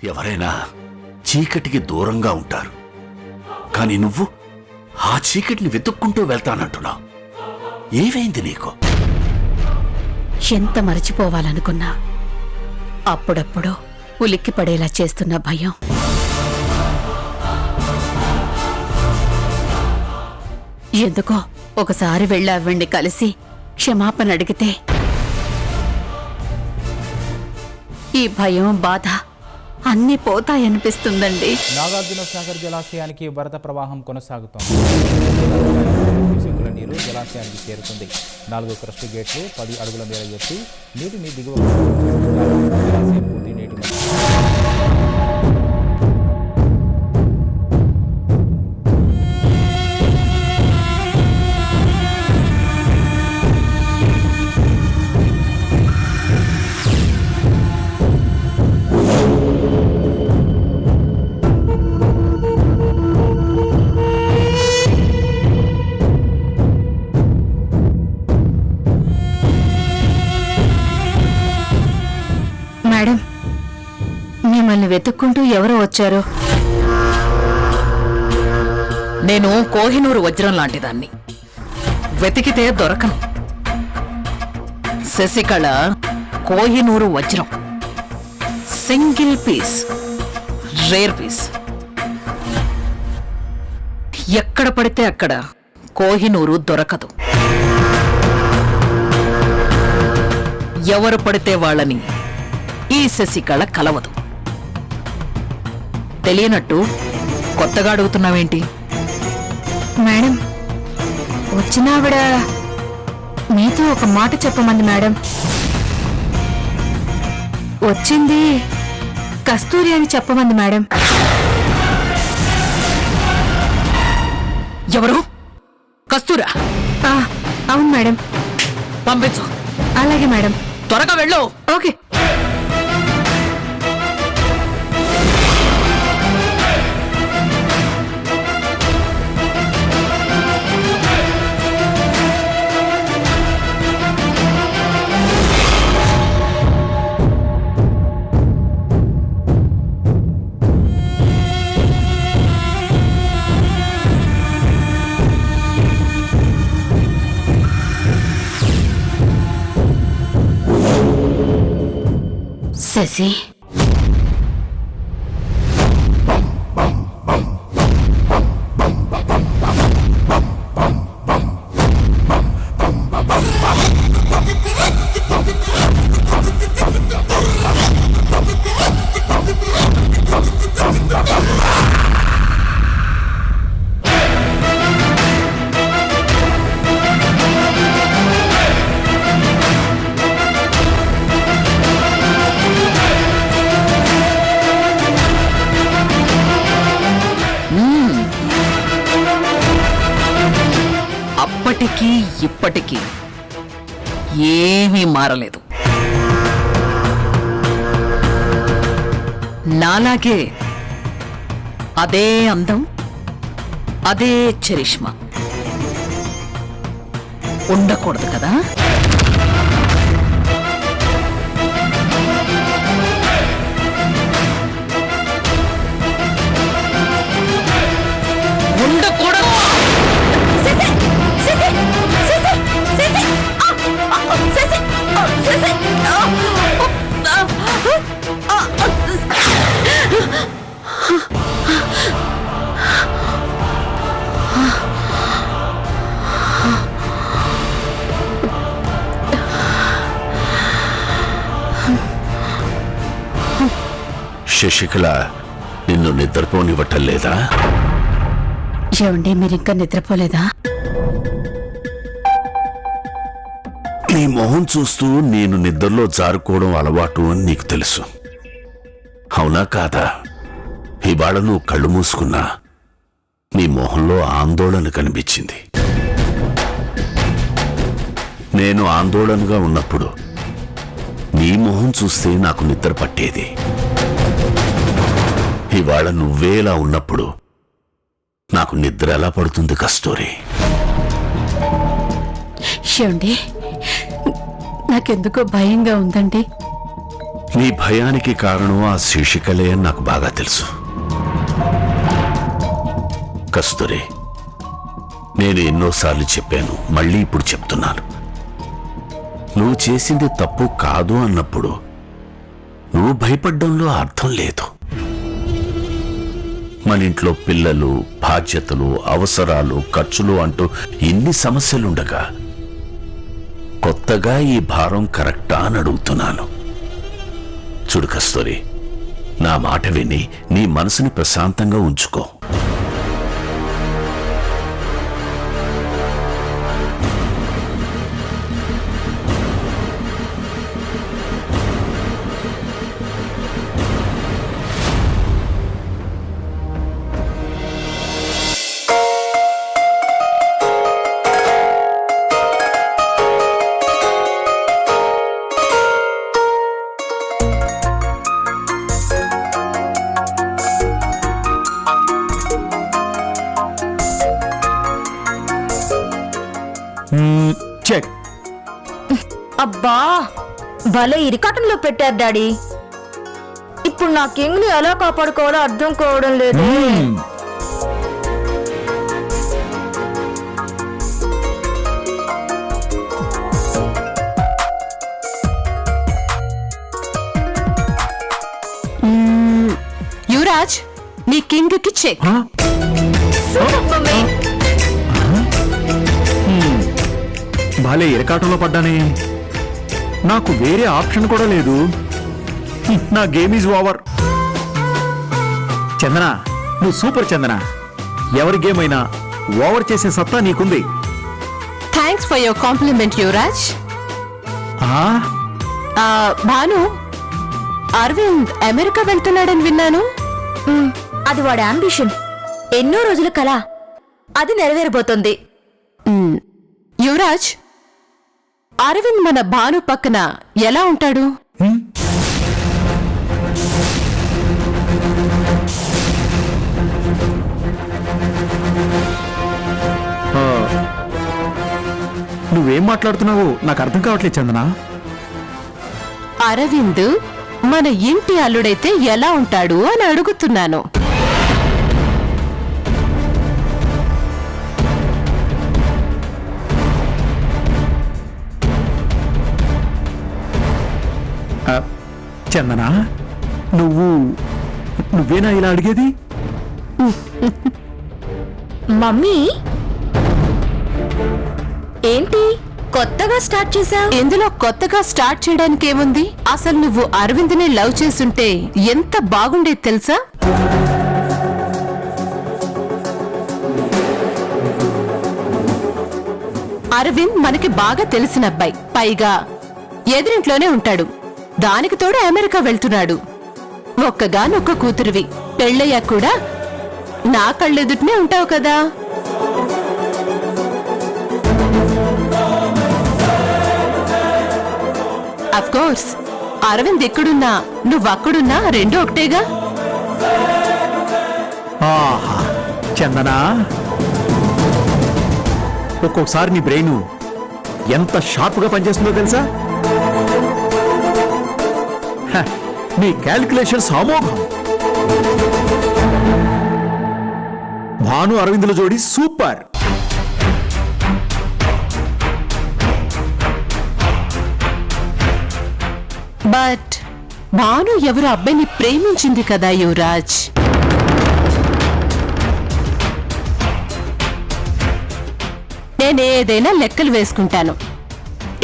ఎవరైనా చీకటికి దూరంగా ఉంటారు, కానీ నువ్వు ఆ చీకటిని వెతుక్కుంటూ వెళ్తానంటున్నావు. ఏమైంది నీకు? ఎంత మరచిపోవాలనుకున్నా అప్పుడప్పుడు ఉలిక్కి పడేలా చేస్తున్న భయం. ఎందుకో ఒకసారి వెళ్ళి కలిసి క్షమాపణ అడిగితే ఈ భయం, బాధ అన్నీ పోతాయనిపిస్తుందండి. నాగార్జున సాగర్ జలాశయానికి వరద ప్రవాహం కొనసాగుతోంది. నీరు జలాశయానికి చేరుతుంది. 4 క్రస్ట్ గేట్లు 10 అడుగుల మేర ఎత్తి నీటిని దిగువ జలాశయం పూర్తి నీటి మేడం, మిమ్మల్ని వెతుక్కుంటూ ఎవరో వచ్చారు. నేను కోహినూరు వజ్రం లాంటిదాన్ని, వెతికితే దొరకను. శశికళ కోహినూరు వజ్రం, సింగిల్ పీస్, రేర్ పీస్. ఎక్కడ పడితే అక్కడ కోహినూరు దొరకదు. ఎవరు పడితే వాళ్ళని ఈ శశికళ కలవదు. తెలియనట్టు కొత్తగా అడుగుతున్నావేంటి? మేడం, వచ్చినావిడ మీతో ఒక మాట చెప్పమంది మేడం. వచ్చింది కస్తూరి అని చెప్పమంది మేడం. ఎవరు? కస్తూరా? అవును మేడం. పంపించు. అలాగే మేడం. త్వరగా వెళ్ళు. ఓకే. శశి, అప్పటికీ ఇప్పటికీ ఏమీ మారలేదు. నాలాగే అదే అందం, అదే చరిష్మా ఉండకూడదు కదా? ఉండకూడదు. శశికళ నిన్ను నిద్రపోనివ్వటం లేదా? ఏమండి, మీరింకా నిద్రపోలేదా? నీ మొహం చూస్తూ నేను నిద్రలో జారుకోవడం అలవాటు అని నీకు తెలుసు, అవునా కాదా? ఇవాళ నువ్వు కళ్ళు మూసుకున్నా నీ మొహంలో ఆందోళన కనిపించింది. నేను ఆందోళనగా ఉన్నప్పుడు నీ మొహం చూస్తే నాకు నిద్ర పట్టేది. ఇవాళ నువ్వేలా ఉన్నప్పుడు నాకు నిద్ర ఎలా పడుతుంది కస్తూరి? ఏమండి, నాకెందుకో భయంగా ఉందండి. నీ భయానికి కారణం ఆ శీర్షికలే అని నాకు బాగా తెలుసు. కస్తూరి, నేను ఎన్నోసార్లు చెప్పాను, మళ్ళీ ఇప్పుడు చెప్తున్నాను. నువ్వు చేసింది తప్పు కాదు అన్నప్పుడు నువ్వు భయపడ్డంలో అర్థం లేదు. మన ఇంట్లో పిల్లలు, బాధ్యతలు, అవసరాలు, ఖర్చులు అంటూ ఇన్ని సమస్యలుండగా కొత్తగా ఈ భారం కరెక్టా అని అడుగుతున్నాను. చూడు కస్తూరి, నా మాట విని నీ మనసుని ప్రశాంతంగా ఉంచుకో. చెక్. అబ్బా భలే ఇరికాటంలో పెట్టారు డాడీ. ఇప్పుడు నా కింగ్ ని ఎలా కాపాడుకోవాలో అర్థం కావడం లేదు. యువరాజ్, నీ కింగ్ కి చెక్. భలే ఇరకాటంలో పడ్డానే. నాకు వేరే ఆప్షన్ కూడా లేదు. నా గేమ్ ఈజ్ ఓవర్. చందన, నువ్వు సూపర్ చందన. ఎవరి గేమ్ అయినా ఓవర్ చేసే సత్తా నీకుంది. Thanks for your compliment Yuvraj. Bhanu, Arvind America వెళ్తున్నాడని విన్నాను. అది వాడి అంబిషన్, ఎన్నో రోజుల కల. అది నెరవేరబోతుంది. యువరాజ్, అరవింద్ మన భాను పక్కన ఎలా ఉంటాడు? నువ్వేం మాట్లాడుతున్నావో నాకు అర్థం కావట్లేదు చందన. అరవింద్ మన ఇంటి అల్లుడైతే ఎలా ఉంటాడు అని అడుగుతున్నాను. చందన, నువ్వేనా ఇలా అడిగేది? మమ్మీ ఏంటి కొత్తగా స్టార్ట్ చేశావు? ఇందులో కొత్తగా స్టార్ట్ చేయడానికి ఏముంది? అసలు నువ్వు అరవింద్ని లవ్ చేసుంటే ఎంత బాగుండేది తెలుసా? అరవింద్ మనకి బాగా తెలిసిన అబ్బాయి, పైగా ఎదురింట్లోనే ఉంటాడు. దానికి తోడు అమెరికా వెళ్తున్నాడు. ఒక్కగానొక్క కూతురివి, పెళ్ళయ్యాక కూడా నా కళ్ళెదుటనే ఉంటావు కదా. అఫ్కోర్స్ అరవింద్ ఎక్కడున్నా నువ్వక్కడున్నా రెండూ ఒకటేగా. ఆహా చందనా, ఒక్కొక్కసారి నీ బ్రెయిన్ ఎంత షార్ప్గా పనిచేస్తుందో తెలుసా? నీ క్యాల్కులేషన్స్ అమోఘం. భాను అరవిందుల జోడి సూపర్. బట్ భాను ఎవరు అబ్బాయిని ప్రేమించింది కదా యువరాజ్. నేనేదైనా లెక్కలు వేసుకుంటాను.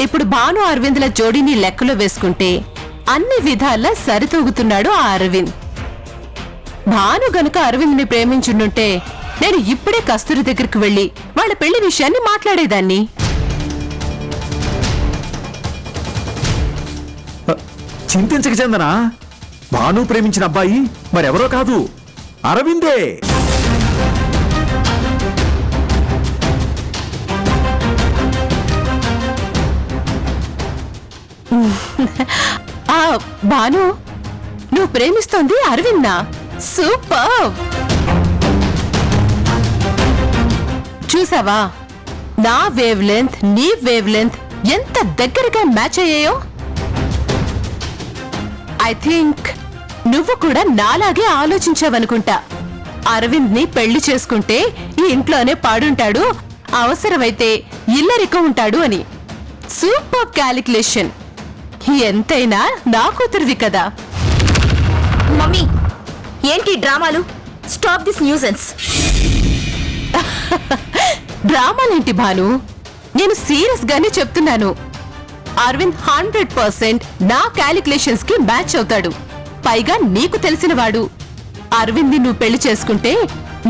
ఇప్పుడు భాను అరవింద్ల జోడీని లెక్కలో వేసుకుంటే అన్ని విధాలా సరితూగుతున్నాడు ఆ అరవింద్. భాను గనుక అరవింద్ని ప్రేమించుండుంటే నేను ఇప్పుడే కస్తూరి దగ్గరికి వెళ్లి వాళ్ళ పెళ్లి విషయాన్ని మాట్లాడేదాన్ని. చింతించక చందనా, భాను ప్రేమించిన అబ్బాయి మరెవరో కాదు, అరవిందే. ఆ భాను, నువ్వు ప్రేమిస్తోంది అరవింద్నా? సూపర్. చూసావా, నా వేవ్ లెంత్ నీ వేవ్ లెంత్ ఎంత దగ్గరగా మ్యాచ్ అయ్యాయో. ఐ థింక్ నువ్వు కూడా నాలాగే ఆలోచించావనుకుంటా. అరవింద్ ని పెళ్లి చేసుకుంటే ఈ ఇంట్లోనే పాడుంటాడు, అవసరమైతే ఇల్లరికం ఉంటాడు అని. Super calculation. ఎంతైనా నా కూతురువి కదా. మమ్మీ ఏంటి డ్రామాలు? Stop this nuisance. డ్రామాలేంటి భాను, నేను సీరియస్ గానే చెప్తున్నాను. అరవింద్ 100% నా క్యాలిక్యులేషన్స్ కి మ్యాచ్ అవుతాడు. పైగా నీకు తెలిసినవాడు. అరవింద్ ని నువ్వు పెళ్లి చేసుకుంటే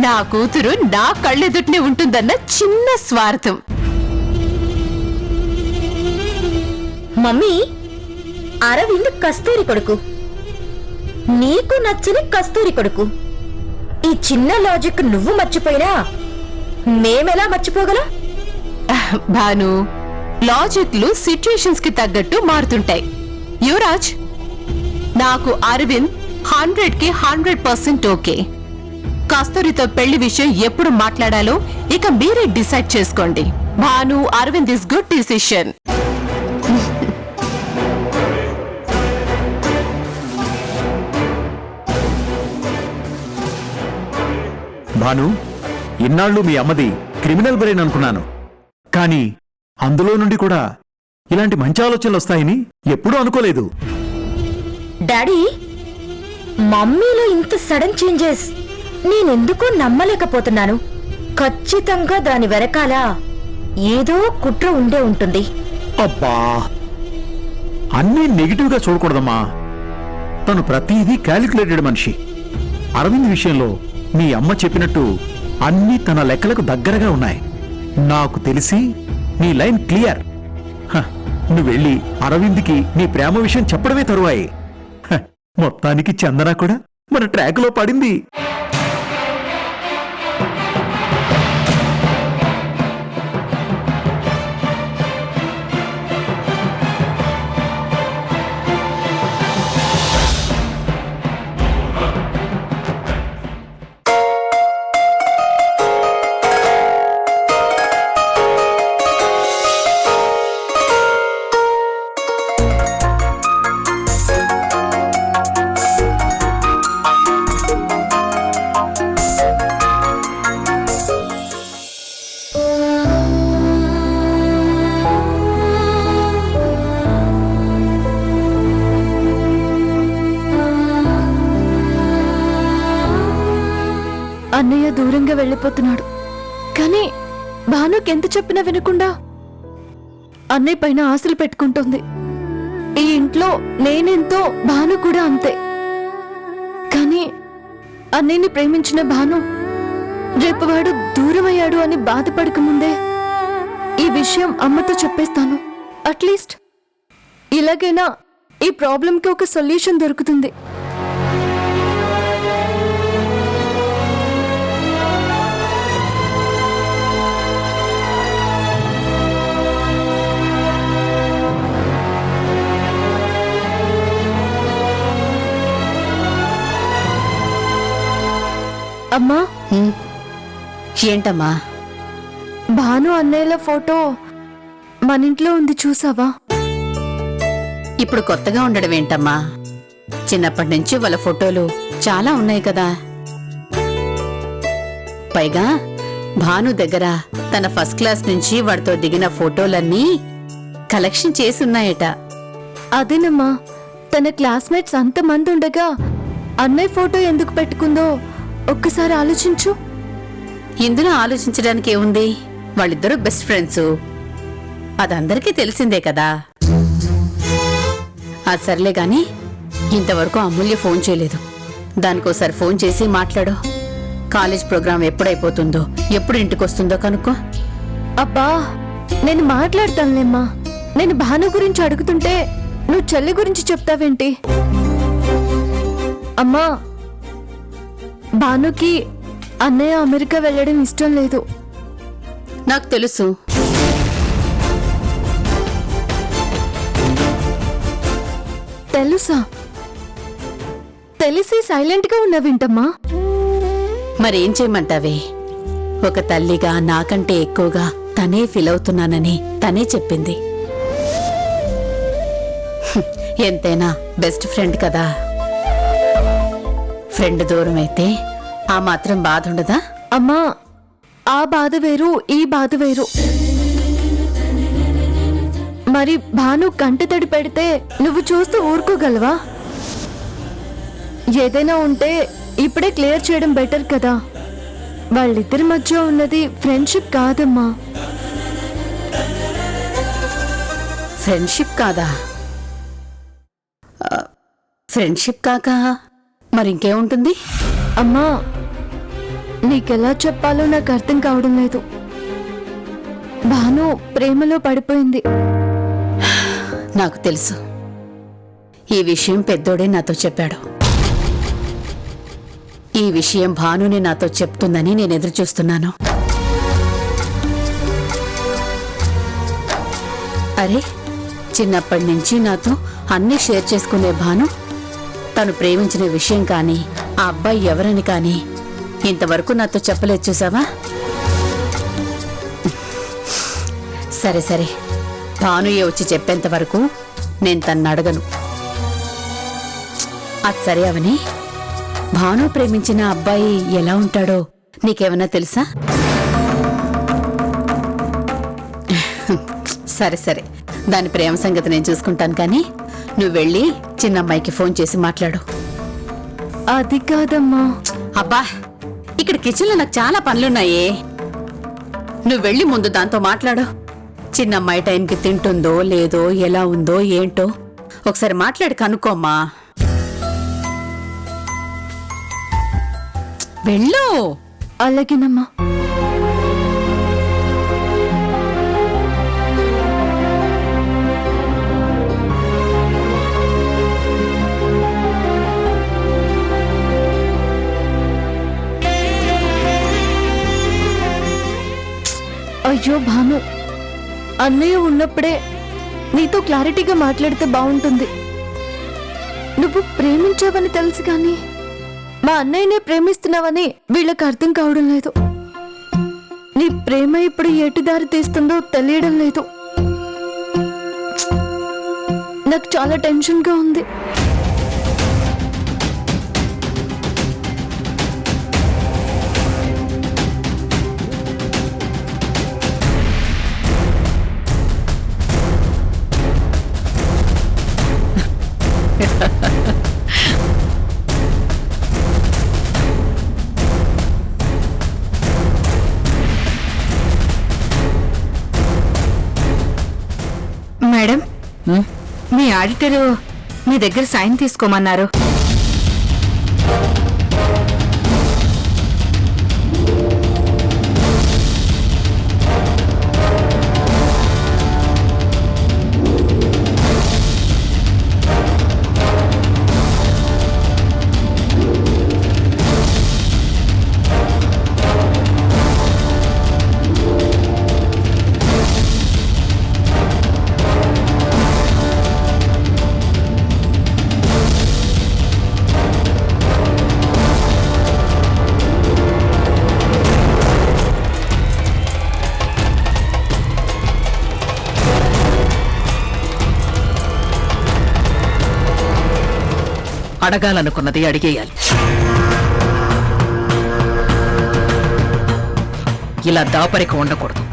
నా కూతురు నా కళ్ళెదుటనే ఉంటుందన్న చిన్న స్వార్థం. మమ్మీ అరవింద్ కస్తూరి కొడుకు, నీకు నచ్చని కస్తూరి కొడుకు. ఈ చిన్న లాజిక్ నువ్వు మర్చిపోయినా మేమెలా మర్చిపోగలం? భాను, లాజిక్లు సిచ్యుయేషన్స్ కి తగ్గట్టు మారుతుంటాయి. యువరాజ్, నాకు అరవింద్ 100కి 100% ఓకే. కస్తూరితో పెళ్లి విషయం ఎప్పుడు మాట్లాడాలో ఇక మీరే డిసైడ్ చేసుకోండి. Bhanu, Aravind is good decision. Bhanu, ఇన్నాళ్ళు మీ అమ్మది క్రిమినల్ బ్రెయిన్ అనుకున్నాను, కానీ అందులో నుండి కూడా ఇలాంటి మంచి ఆలోచనలు వస్తాయని ఎప్పుడూ అనుకోలేదు. డాడీ, మమ్మీలో ఇంత సడన్ చేంజెస్ నేనెందుకో నమ్మలేకపోతున్నాను. ఖచ్చితంగా దాని వెనకాల ఏదో కుట్ర ఉండే ఉంటుంది. అబ్బా, అన్నీ నెగిటివ్ గా చూడకూడదమ్మా. తను ప్రతిదీ క్యాలిక్యులేటెడ్ మనిషి. అరవింద్ విషయంలో మీ అమ్మ చెప్పినట్టు అన్నీ తన లెక్కలకు దగ్గరగా ఉన్నాయి. నాకు తెలిసి నీ లైన్ క్లియర్. నువ్వు వెళ్ళి అరవింద్కి నీ ప్రేమ విషయం చెప్పడమే తరువాయి. మొత్తానికి చందన కూడా మన ట్రాక్లో పడింది. అన్నయ్య దూరంగా వెళ్ళిపోతున్నాడు, కానీ భానుకి ఎంత చెప్పినా వినకుండా అన్నయ్య పైన ఆశలు పెట్టుకుంటుంది. ఈ ఇంట్లో నేనెంతో భాను కూడా అంతే. కానీ అన్నయ్యని ప్రేమించిన భాను రేపు వాడు దూరమయ్యాడు అని బాధపడకముందే ఈ విషయం అమ్మతో చెప్పేస్తాను. అట్లీస్ట్ ఇలాగైనా ఈ ప్రాబ్లంకి ఒక సొల్యూషన్ దొరుకుతుంది. అమ్మా, ఏంటమ్మా? భాను అన్నయ్యల ఫోటో మన ఇంట్లో ఉంది, చూసావా? ఇప్పుడు కొత్తగా ఉండడం ఏంటమ్మా? చిన్నప్పటి నుంచి వాళ్ళ ఫోటోలు చాలా ఉన్నాయి కదా. పైగా భాను దగ్గర తన ఫస్ట్ క్లాస్ నుంచి వాడితో దిగిన ఫోటోలన్నీ కలెక్షన్ చేసున్నాయట. అదేనమ్మా, తన క్లాస్మేట్స్ అంతమంది ఉండగా అన్నయ్య ఫోటో ఎందుకు పెట్టుకుందో ఒక్కసారి ఆలోచించు. ఇందులో ఆలోచించడానికి ఏముంది? వాళ్ళిద్దరూ బెస్ట్ ఫ్రెండ్స్, అదందరికీ తెలిసిందే కదా. అది సర్లే గాని, ఇంతవరకు అమూల్య ఫోన్ చేయలేదు. దానికోసారి ఫోన్ చేసి మాట్లాడు. కాలేజ్ ప్రోగ్రాం ఎప్పుడైపోతుందో, ఎప్పుడు ఇంటికొస్తుందో కనుక్కో. అబ్బా, నేను మాట్లాడతానులేమ్మా. నేను భాను గురించి అడుగుతుంటే నువ్వు చెల్లి గురించి చెప్తావేంటి? అమ్మా, భానుకి అన్నయ్య అమెరికా వెళ్ళడం ఇష్టం లేదు. నాకు తెలుసు. తెలుసా? తెలిసి సైలెంట్ గా ఉన్నావేంటమ్మా? మరేం చేయమంటావే? ఒక తల్లిగా నాకంటే ఎక్కువగా తనే ఫీల్ అవుతున్నానని తనే చెప్పింది. ఎంతైనా బెస్ట్ ఫ్రెండ్ కదా. ఫ్రెండ్ దూరం అయితే ఆ మాత్రం బాధ ఉండదా? అమ్మా, ఆ బాధ వేరు, ఈ బాధ వేరు. మరి భాను కంటతడి పెడితే నువ్వు చూస్తూ ఊరుకోగలవా? ఏదైనా ఉంటే ఇప్పుడే క్లియర్ చేయడం బెటర్ కదా. వాళ్ళిద్దరి మధ్య ఉన్నది ఫ్రెండ్షిప్ కాదమ్మా. ఫ్రెండ్షిప్ కాదా? ఫ్రెండ్షిప్ కాక మరింకేముంటుంది? అమ్మా, నీకెలా చెప్పాలో నాకు అర్థం కావడం లేదు. భాను ప్రేమలో పడిపోయింది. నాకు తెలుసు. ఈ విషయం పెద్దోడే నాతో చెప్పాడు. ఈ విషయం భానుని నాతో చెప్తుందని నేను ఎదురు చూస్తున్నాను. అరే, చిన్నప్పటి నుంచి నాతో అన్నీ షేర్ చేసుకునే భాను తను ప్రేమించిన విషయం కానీ ఆ అబ్బాయి ఎవరని కానీ ఇంతవరకు నాతో చెప్పలేదు, చూసావా? సరే సరే, భానుయే వచ్చి చెప్పేంత వరకు నేను తన్ను అడగను. అది సరే అవని, భాను ప్రేమించిన అబ్బాయి ఎలా ఉంటాడో నీకేమన్నా తెలుసా? సరే సరే, దాని ప్రేమ సంగతి నేను చూసుకుంటాను, కానీ నువ్వు వెళ్ళి చిన్నమ్మాయికి ఫోన్ చేసి మాట్లాడు. అది కాదమ్మా. అబ్బా, ఇక్కడ కిచెన్లో నాకు చాలా పనులున్నాయే. నువ్వు వెళ్ళి ముందు దాంతో మాట్లాడు. చిన్నమ్మాయి టైంకి తింటుందో లేదో, ఎలా ఉందో ఏంటో ఒకసారి మాట్లాడి కనుక్కోమ్మా. వెళ్ళు. అలాగేనమ్మా. అయ్యో భాను, అన్నయ్య ఉన్నప్పుడే నీతో క్లారిటీగా మాట్లాడితే బాగుంటుంది. నువ్వు ప్రేమించావని తెలుసు కానీ మా అన్నయ్యనే ప్రేమిస్తున్నావని వీళ్ళకి అర్థం కావడం లేదు. నీ ప్రేమ ఇప్పుడు ఎటు దారి తీస్తుందో తెలియడం లేదు. నాకు చాలా టెన్షన్గా ఉంది. మేడం, మీ ఆడిటరు మీ దగ్గర సైన్ తీసుకోమన్నారు. అడగాలనుకున్నది అడిగేయాలి. ఇలా దాపరిక ఉండకూడదు.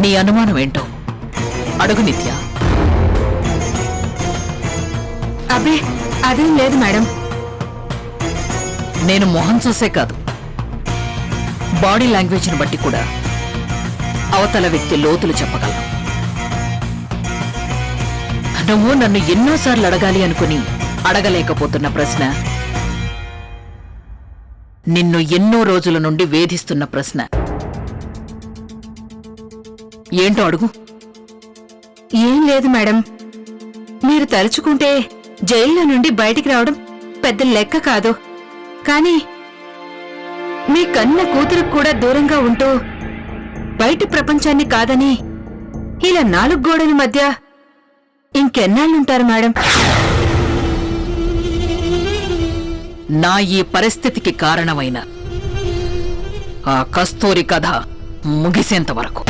నీ అనుమానం ఏంటో అడుగు నిత్య. అబ్బే, అదేం లేదు మేడం. నేను మొహం చూసే కాదు, బాడీ లాంగ్వేజ్ని బట్టి కూడా అవతల వ్యక్తి లోతులు చెప్పగలను. నువ్వు నన్ను ఎన్నోసార్లు అడగాలి అనుకుని అడగలేకపోతున్న ప్రశ్న, నిన్ను ఎన్నో రోజుల నుండి వేధిస్తున్న ప్రశ్న ఏంటో అడుగు. ఏం లేదు మేడం. మీరు తలుచుకుంటే జైల్లో నుండి బయటికి రావడం పెద్ద లెక్క కాదు. కానీ మీ కన్న కూతురు కూడా దూరంగా ఉంటూ బయటి ప్రపంచాన్ని కాదని ఇలా 4 గోడల మధ్య ఇంకెన్నాళ్ళుంటారు మేడం? నా ఈ పరిస్థితికి కారణమైన ఆ కస్తూరి కథ ముగిసేంత వరకు.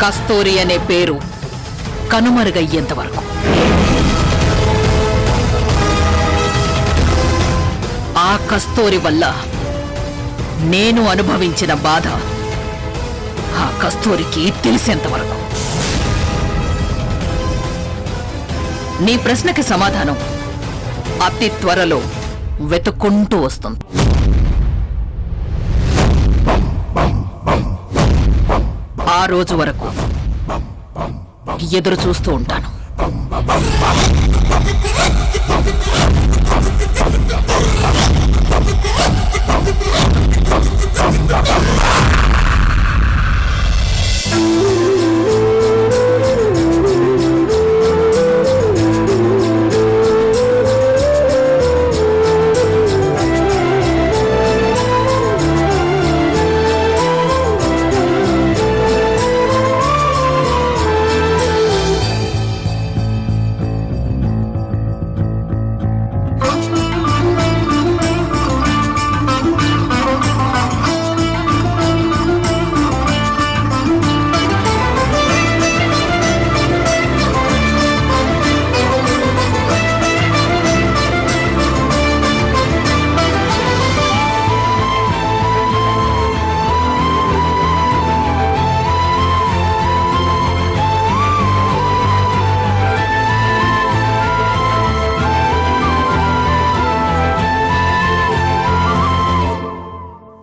కస్తూరి అనే పేరు కనుమరుగయ్యేంత వరకు. ఆ కస్తూరి వల్ల నేను అనుభవించిన బాధ ఆ కస్తూరికి తెలిసేంత వరకు. నీ ప్రశ్నకి సమాధానం అతి త్వరలో వెతుక్కుంటూ వస్తుంది. ఆ రోజు వరకు ఎదురు చూస్తూ ఉంటాను.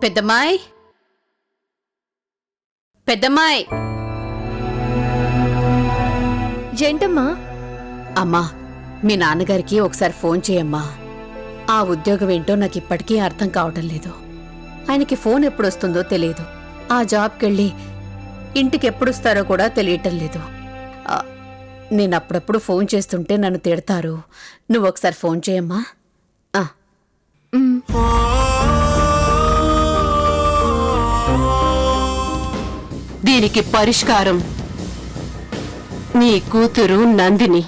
పెద్దమ్మాయ్, పెద్దమ్మాయ్. ఏంటమ్మా? అమ్మా, మీ నాన్నగారికి ఒకసారి ఫోన్ చేయమ్మా. ఆ ఉద్యోగం ఏంటో నాకు ఇప్పటికీ అర్థం కావటం లేదు. ఆయనకి ఫోన్ ఎప్పుడొస్తుందో తెలియదు. ఆ జాబ్కెళ్ళి ఇంటికి ఎప్పుడొస్తారో కూడా తెలియటం లేదు. నేను అప్పుడప్పుడు ఫోన్ చేస్తుంటే నన్ను తిడతారు. నువ్వు ఒకసారి ఫోన్ చేయమ్మా. దీనికి పరిష్కారం నీ కూతురు నందిని.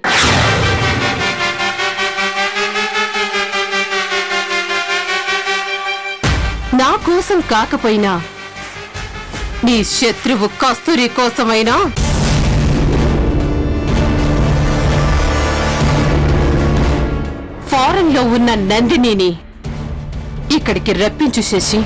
నా కోసం కాకపోయినా నీ శత్రువు కస్తూరి కోసమైనా ఫారెన్ లో ఉన్న నందినిని ఇక్కడికి రప్పించు శశి.